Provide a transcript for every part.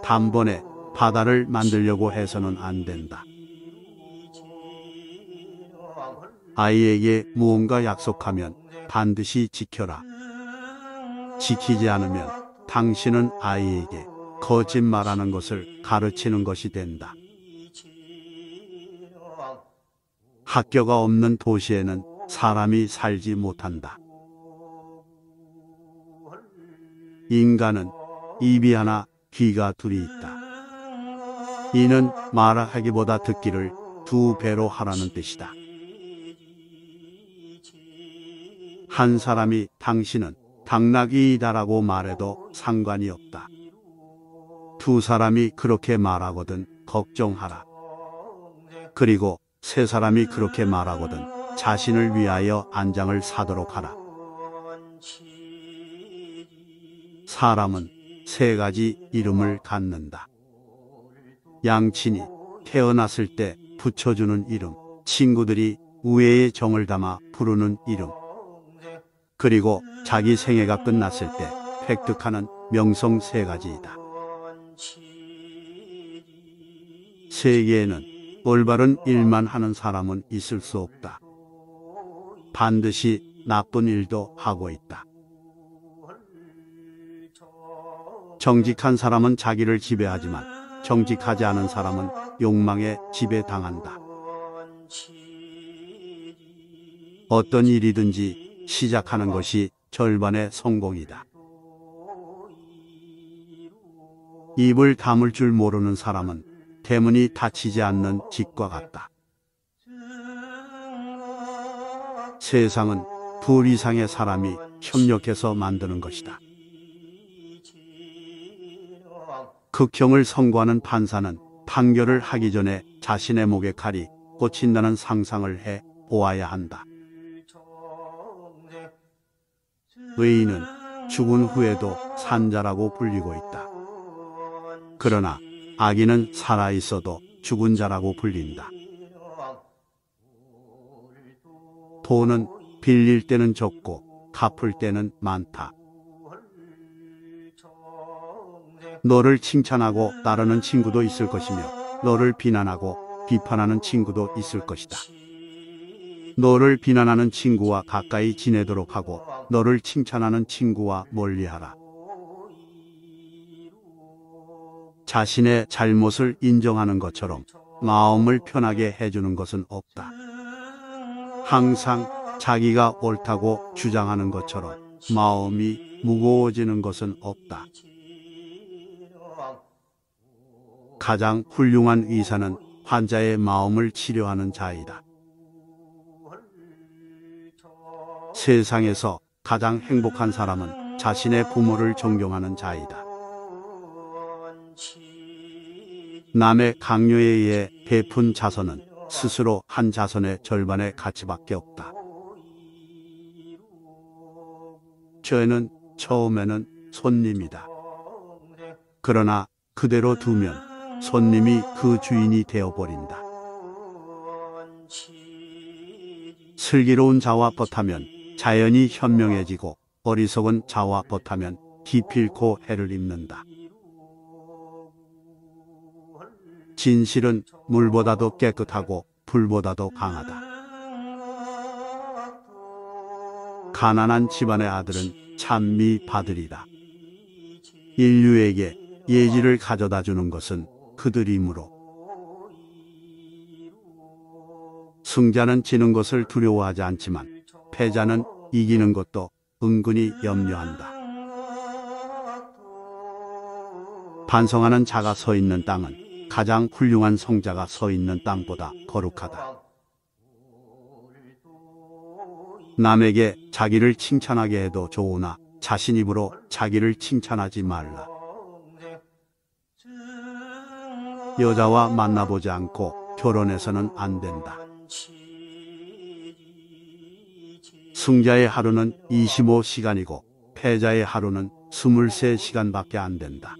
단번에 바다를 만들려고 해서는 안 된다. 아이에게 무언가 약속하면 반드시 지켜라. 지키지 않으면 당신은 아이에게 거짓말하는 것을 가르치는 것이 된다. 학교가 없는 도시에는 사람이 살지 못한다. 인간은 입이 하나, 귀가 둘이 있다. 이는 말하기보다 듣기를 2배로 하라는 뜻이다. 한 사람이 당신은 당나귀이다라고 말해도 상관이 없다. 2 사람이 그렇게 말하거든 걱정하라. 그리고 3 사람이 그렇게 말하거든 자신을 위하여 안장을 사도록 하라. 사람은 3가지 이름을 갖는다. 양친이 태어났을 때 붙여주는 이름, 친구들이 우애의 정을 담아 부르는 이름, 그리고 자기 생애가 끝났을 때 획득하는 명성 3가지이다. 세계에는 올바른 일만 하는 사람은 있을 수 없다. 반드시 나쁜 일도 하고 있다. 정직한 사람은 자기를 지배하지만 정직하지 않은 사람은 욕망에 지배당한다. 어떤 일이든지 시작하는 것이 절반의 성공이다. 입을 다물 줄 모르는 사람은 대문이 닫히지 않는 집과 같다. 세상은 2 이상의 사람이 협력해서 만드는 것이다. 극형을 선고하는 판사는 판결을 하기 전에 자신의 목에 칼이 꽂힌다는 상상을 해 보아야 한다. 의인은 죽은 후에도 산자라고 불리고 있다. 그러나 악인은 살아있어도 죽은 자라고 불린다. 돈은 빌릴 때는 적고 갚을 때는 많다. 너를 칭찬하고 따르는 친구도 있을 것이며 너를 비난하고 비판하는 친구도 있을 것이다. 너를 비난하는 친구와 가까이 지내도록 하고 너를 칭찬하는 친구와 멀리하라. 자신의 잘못을 인정하는 것처럼 마음을 편하게 해주는 것은 없다. 항상 자기가 옳다고 주장하는 것처럼 마음이 무거워지는 것은 없다. 가장 훌륭한 의사는 환자의 마음을 치료하는 자이다. 세상에서 가장 행복한 사람은 자신의 부모를 존경하는 자이다. 남의 강요에 의해 베푼 자선은 스스로 한 자선의 절반의 가치밖에 없다. 저는 처음에는 손님이다. 그러나 그대로 두면 손님이 그 주인이 되어버린다. 슬기로운 자와 벗하면 자연이 현명해지고 어리석은 자와 벗하면 기필코 해를 입는다. 진실은 물보다도 깨끗하고 불보다도 강하다. 가난한 집안의 아들은 찬미 받으리라. 인류에게 예지를 가져다 주는 것은 그들이므로 승자는 지는 것을 두려워하지 않지만 패자는 이기는 것도 은근히 염려한다. 반성하는 자가 서 있는 땅은 가장 훌륭한 성자가 서 있는 땅보다 거룩하다. 남에게 자기를 칭찬하게 해도 좋으나 자신 입으로 자기를 칭찬하지 말라. 여자와 만나보지 않고 결혼해서는 안 된다. 승자의 하루는 25시간이고 패자의 하루는 23시간밖에 안 된다.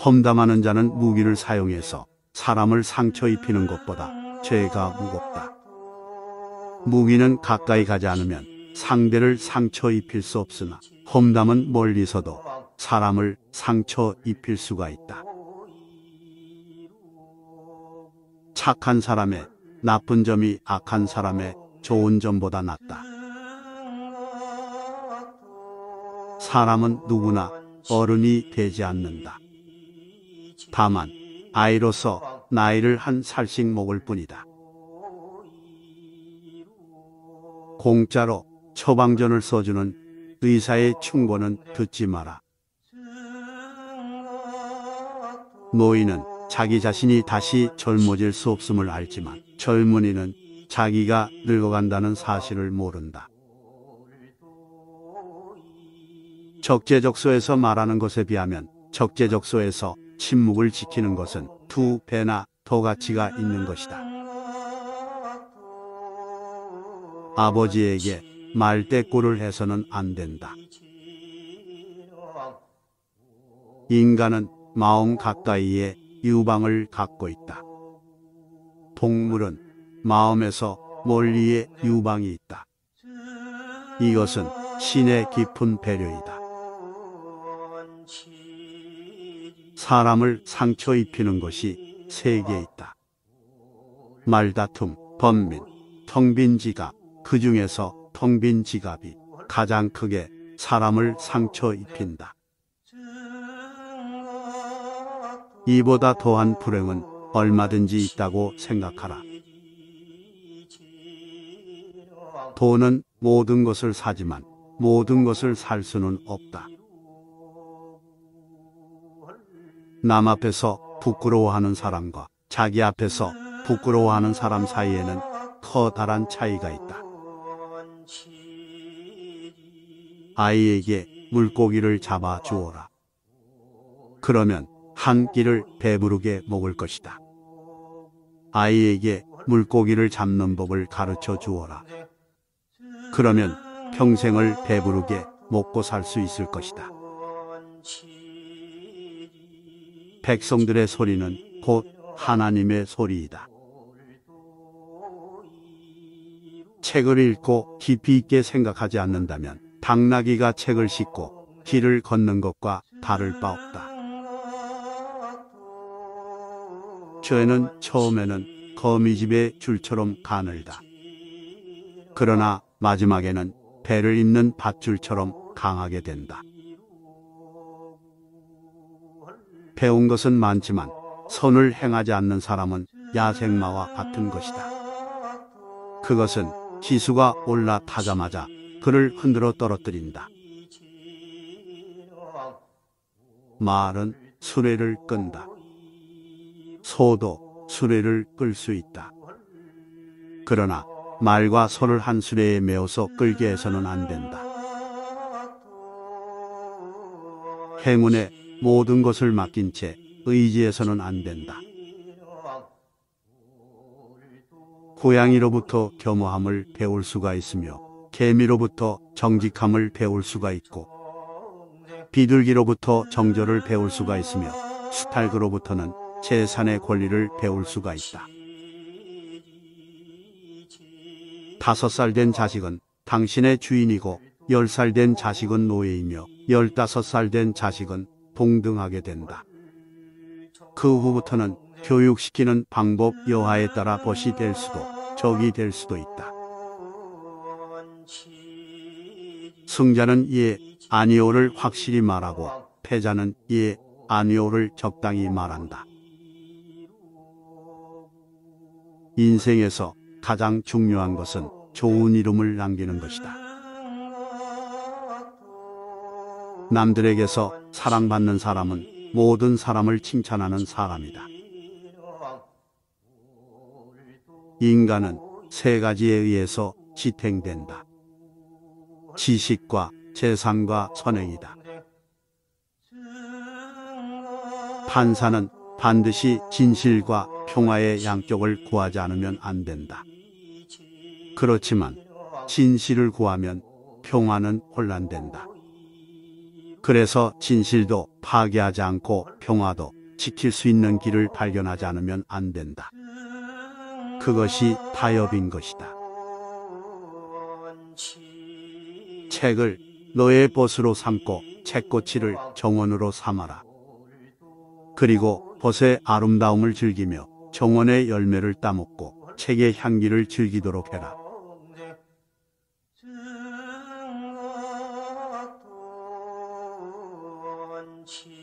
험담하는 자는 무기를 사용해서 사람을 상처 입히는 것보다 죄가 무겁다. 무기는 가까이 가지 않으면 상대를 상처 입힐 수 없으나 험담은 멀리서도 사람을 상처 입힐 수가 있다. 착한 사람의 나쁜 점이 악한 사람의 좋은 점보다 낫다. 사람은 누구나 어른이 되지 않는다. 다만 아이로서 나이를 한 살씩 먹을 뿐이다. 공짜로 처방전을 써주는 의사의 충고는 듣지 마라. 노인은 자기 자신이 다시 젊어질 수 없음을 알지만 젊은이는 자기가 늙어간다는 사실을 모른다. 적재적소에서 말하는 것에 비하면 적재적소에서 침묵을 지키는 것은 2배나 더 가치가 있는 것이다. 아버지에게 말대꾸를 해서는 안 된다. 인간은 마음 가까이에 유방을 갖고 있다. 동물은 마음에서 멀리에 유방이 있다. 이것은 신의 깊은 배려이다. 사람을 상처 입히는 것이 3개 있다. 말다툼, 번민, 텅 빈 지갑. 그 중에서 텅 빈 지갑이 가장 크게 사람을 상처 입힌다. 이보다 더한 불행은 얼마든지 있다고 생각하라. 돈은 모든 것을 사지만 모든 것을 살 수는 없다. 남 앞에서 부끄러워하는 사람과 자기 앞에서 부끄러워하는 사람 사이에는 커다란 차이가 있다. 아이에게 물고기를 잡아 주어라. 그러면 한 끼를 배부르게 먹을 것이다. 아이에게 물고기를 잡는 법을 가르쳐 주어라. 그러면 평생을 배부르게 먹고 살 수 있을 것이다. 백성들의 소리는 곧 하나님의 소리이다. 책을 읽고 깊이 있게 생각하지 않는다면 당나귀가 책을 싣고 길을 걷는 것과 다를 바 없다. 죄는 처음에는 거미집의 줄처럼 가늘다. 그러나 마지막에는 배를 잇는 밧줄처럼 강하게 된다. 배운 것은 많지만 선을 행하지 않는 사람은 야생마와 같은 것이다. 그것은 지수가 올라타자마자 그를 흔들어 떨어뜨린다. 말은 수레를 끈다. 소도 수레를 끌 수 있다. 그러나 말과 소를 한 수레에 메어서 끌게 해서는 안 된다. 행운에 모든 것을 맡긴 채 의지해서는 안 된다. 고양이로부터 겸허함을 배울 수가 있으며 개미로부터 정직함을 배울 수가 있고 비둘기로부터 정절을 배울 수가 있으며 수탉으로부터는 재산의 권리를 배울 수가 있다. 5살 된 자식은 당신의 주인이고 10살 된 자식은 노예이며 15살 된 자식은 동등하게 된다. 그 후부터는 교육시키는 방법 여하에 따라 벗이 될 수도 적이 될 수도 있다. 승자는 예, 아니오를 확실히 말하고 패자는 예, 아니오를 적당히 말한다. 인생에서 가장 중요한 것은 좋은 이름을 남기는 것이다. 남들에게서 사랑받는 사람은 모든 사람을 칭찬하는 사람이다. 인간은 3가지에 의해서 지탱된다. 지식과 재산과 선행이다. 판사는 반드시 진실과 평화의 양쪽을 구하지 않으면 안 된다. 그렇지만 진실을 구하면 평화는 혼란된다. 그래서 진실도 파괴하지 않고 평화도 지킬 수 있는 길을 발견하지 않으면 안 된다. 그것이 타협인 것이다. 책을 너의 벗으로 삼고 책꽂이를 정원으로 삼아라. 그리고 벗의 아름다움을 즐기며 정원의 열매를 따먹고 책의 향기를 즐기도록 해라. 증